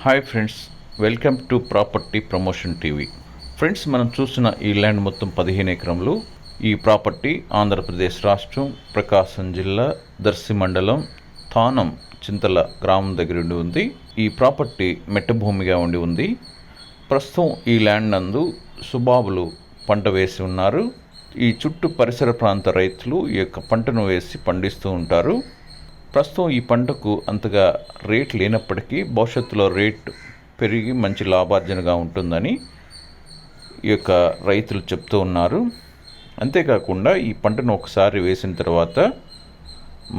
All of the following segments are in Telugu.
Hi friends, welcome to property promotion TV. Friends, మనం చూస్తున్న ఈ ల్యాండ్ మొత్తం 15 ఎకరంలు. ఈ ప్రాపర్టీ ఆంధ్రప్రదేశ్ రాష్ట్రం, ప్రకాశం జిల్లా, దర్శి మండలం, తానం చింతల గ్రామం దగ్గర ఉండి ఉంది. ఈ ప్రాపర్టీ మెట్టభూమిగా ఉండి ఉంది. ప్రస్తుతం ఈ ల్యాండ్ నందు సుబాబులు పంట వేసి ఉన్నారు. ఈ చుట్టూ పరిసర ప్రాంత రైతులు ఈ యొక్క పంటను వేసి పండిస్తూ ఉంటారు. ప్రస్తుతం ఈ పంటకు అంతగా రేట్ లేనప్పటికీ భవిష్యత్తులో రేట్ పెరిగి మంచి లాభార్జనగా ఉంటుందని ఈ యొక్క రైతులు చెప్తూ ఉన్నారు. అంతేకాకుండా ఈ పంటను ఒకసారి వేసిన తర్వాత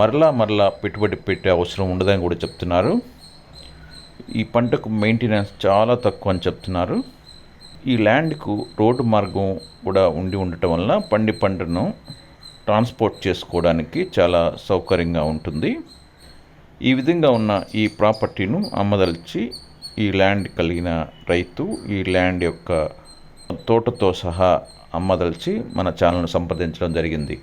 మరలా పెట్టుబడి పెట్టే అవసరం ఉండదని కూడా చెప్తున్నారు. ఈ పంటకు మెయింటెనెన్స్ చాలా తక్కువ అని చెప్తున్నారు. ఈ ల్యాండ్కు రోడ్డు మార్గం కూడా ఉండటం వలన పంటను ట్రాన్స్పోర్ట్ చేసుకోవడానికి చాలా సౌకర్యంగా ఉంటుంది. ఈ విధంగా ఉన్న ఈ ప్రాపర్టీను అమ్మదలిచి ఈ ల్యాండ్ కలిగిన రైతు ఈ ల్యాండ్ యొక్క తోటతో సహా అమ్మదలిచి మన ఛానల్ను సంప్రదించడం జరిగింది.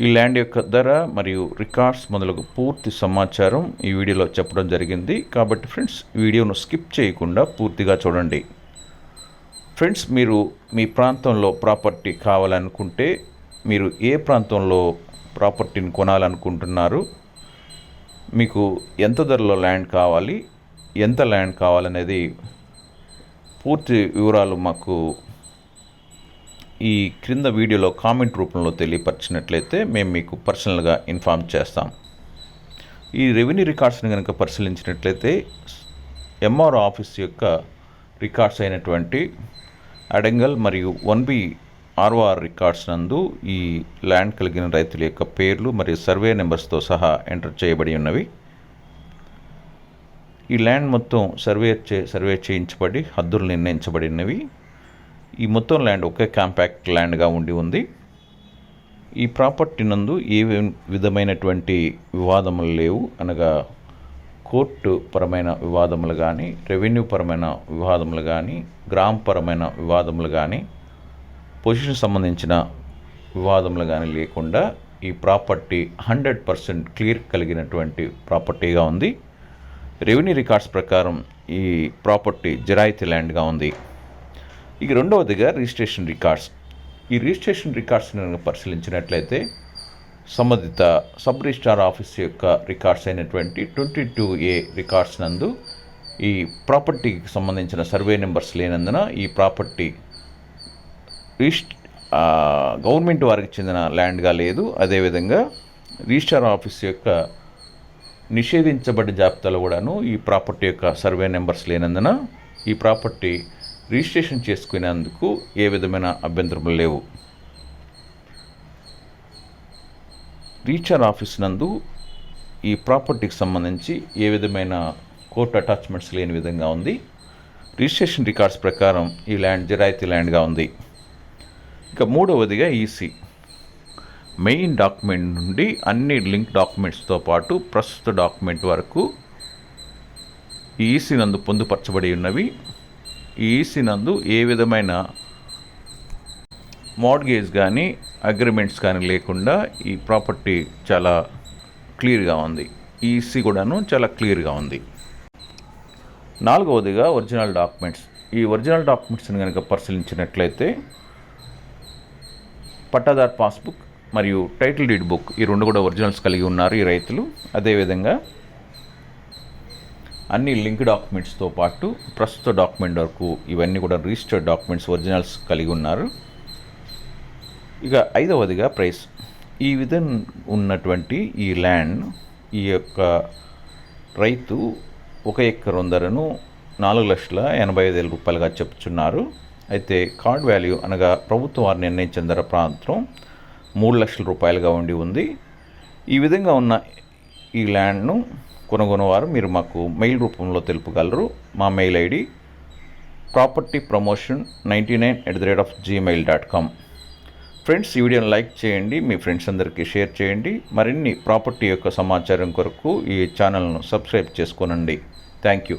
ఈ ల్యాండ్ యొక్క ధర మరియు రికార్డ్స్ మొదలగు పూర్తి సమాచారం ఈ వీడియోలో చెప్పడం జరిగింది. కాబట్టి ఫ్రెండ్స్, వీడియోను స్కిప్ చేయకుండా పూర్తిగా చూడండి. ఫ్రెండ్స్, మీరు మీ ప్రాంతంలో ప్రాపర్టీ కావాలనుకుంటే మీరు ఏ ప్రాంతంలో ప్రాపర్టీని కొనాలనుకుంటున్నారు, మీకు ఎంత ధరలో ల్యాండ్ కావాలి, ఎంత ల్యాండ్ కావాలనేది పూర్తి వివరాలు మాకు ఈ క్రింద వీడియోలో కామెంట్ రూపంలో తెలియపరిచినట్లయితే మేము మీకు పర్సనల్గా ఇన్ఫార్మ్ చేస్తాం. ఈ రెవెన్యూ రికార్డ్స్ని కనుక పరిశీలించినట్లయితే ఎంఆర్ఓ ఆఫీస్ యొక్క రికార్డ్స్ అయినటువంటి అడంగల్ మరియు 1B ROR రికార్డ్స్ నందు ఈ ల్యాండ్ కలిగిన రైతుల యొక్క పేర్లు మరియు సర్వే నెంబర్స్తో సహా ఎంటర్ చేయబడి ఉన్నవి. ఈ ల్యాండ్ మొత్తం సర్వే చేయించబడి హద్దులు నిర్ణయించబడినవి. ఈ మొత్తం ల్యాండ్ ఒకే కాంపాక్ట్ ల్యాండ్గా ఉండి ఉంది. ఈ ప్రాపర్టీ నందు ఏ విధమైనటువంటి వివాదములు లేవు. అనగా కోర్టు పరమైన వివాదములు కానీ, రెవెన్యూ పరమైన వివాదములు కానీ, గ్రామపరమైన వివాదములు కానీ, పొజిషన్ సంబంధించిన వివాదములు కానీ లేకుండా ఈ ప్రాపర్టీ 100% క్లియర్ కలిగినటువంటి ప్రాపర్టీగా ఉంది. రెవెన్యూ రికార్డ్స్ ప్రకారం ఈ ప్రాపర్టీ జిరాయితీ ల్యాండ్గా ఉంది. ఇక రెండవదిగా రిజిస్ట్రేషన్ రికార్డ్స్. ఈ రిజిస్ట్రేషన్ రికార్డ్స్ని పరిశీలించినట్లయితే సంబంధిత సబ్ రిజిస్ట్రార్ ఆఫీస్ యొక్క రికార్డ్స్ అయినటువంటి 22A రికార్డ్స్ నందు ఈ ప్రాపర్టీకి సంబంధించిన సర్వే నెంబర్స్ లేనందున ఈ ప్రాపర్టీ గవర్నమెంట్ వారికి చెందిన ల్యాండ్గా లేదు. అదేవిధంగా రిజిస్ట్రార్ ఆఫీస్ యొక్క నిషేధించబడిన జాబితాలో కూడాను ఈ ప్రాపర్టీ యొక్క సర్వే నెంబర్స్ లేనందున ఈ ప్రాపర్టీ రిజిస్ట్రేషన్ చేసుకునేందుకు ఏ విధమైన అభ్యంతరములు లేవు. రిజిస్ట్రార్ ఆఫీస్ నందు ఈ ప్రాపర్టీకి సంబంధించి ఏ విధమైన కోర్టు అటాచ్మెంట్స్ లేని విధంగా ఉంది. రిజిస్ట్రేషన్ రికార్డ్స్ ప్రకారం ఈ ల్యాండ్ జిరాయితీ ల్యాండ్గా ఉంది. ఇక మూడవదిగా ఈసీ. మెయిన్ డాక్యుమెంట్ నుండి అన్ని లింక్ డాక్యుమెంట్స్తో పాటు ప్రస్తుత డాక్యుమెంట్ వరకు ఈ ఈసీ నందు పొందుపరచబడి ఉన్నవి. ఈ ఈసీ నందు ఏ విధమైన మార్ట్గేజ్ కానీ అగ్రిమెంట్స్ కానీ లేకుండా ఈ ప్రాపర్టీ చాలా క్లియర్గా ఉంది. ఈ ఈసీ కూడాను చాలా క్లియర్గా ఉంది. నాలుగవదిగా ఒరిజినల్ డాక్యుమెంట్స్. ఈ ఒరిజినల్ డాక్యుమెంట్స్ని కనుక పరిశీలించినట్లయితే పట్టాదార్ పాస్బుక్ మరియు టైటిల్ డీడ్ బుక్, ఈ రెండు కూడా ఒరిజినల్స్ కలిగి ఉన్నారు ఈ రైతులు. అదేవిధంగా అన్ని లింక్ డాక్యుమెంట్స్తో పాటు ప్రస్తుత డాక్యుమెంట్ వరకు ఇవన్నీ కూడా రిజిస్టర్డ్ డాక్యుమెంట్స్ ఒరిజినల్స్ కలిగి ఉన్నారు. ఇక ఐదవదిగా ప్రైస్. ఈ విధంగా ఉన్నటువంటి ఈ ల్యాండ్ ఈ యొక్క రైతు 1 ఎకరం ధరను 4,85,000 రూపాయలుగా చెప్తున్నారు. అయితే కార్డ్ వాల్యూ అనగా ప్రభుత్వం వారు నిర్ణయించిన ధర ప్రాంతం 3 లక్షల రూపాయలుగా ఉండి ఉంది. ఈ విధంగా ఉన్న ఈ ల్యాండ్ను కొనుగోలువారు మీరు మాకు మెయిల్ రూపంలో తెలుపగలరు. మా మెయిల్ ఐడి propertypromotion99@gmail.com. ఫ్రెండ్స్, ఈ వీడియోని లైక్ చేయండి, మీ ఫ్రెండ్స్ అందరికీ షేర్ చేయండి. మరిన్ని ప్రాపర్టీ యొక్క సమాచారం కొరకు ఈ ఛానల్ను సబ్స్క్రైబ్ చేసుకోనండి. Thank you.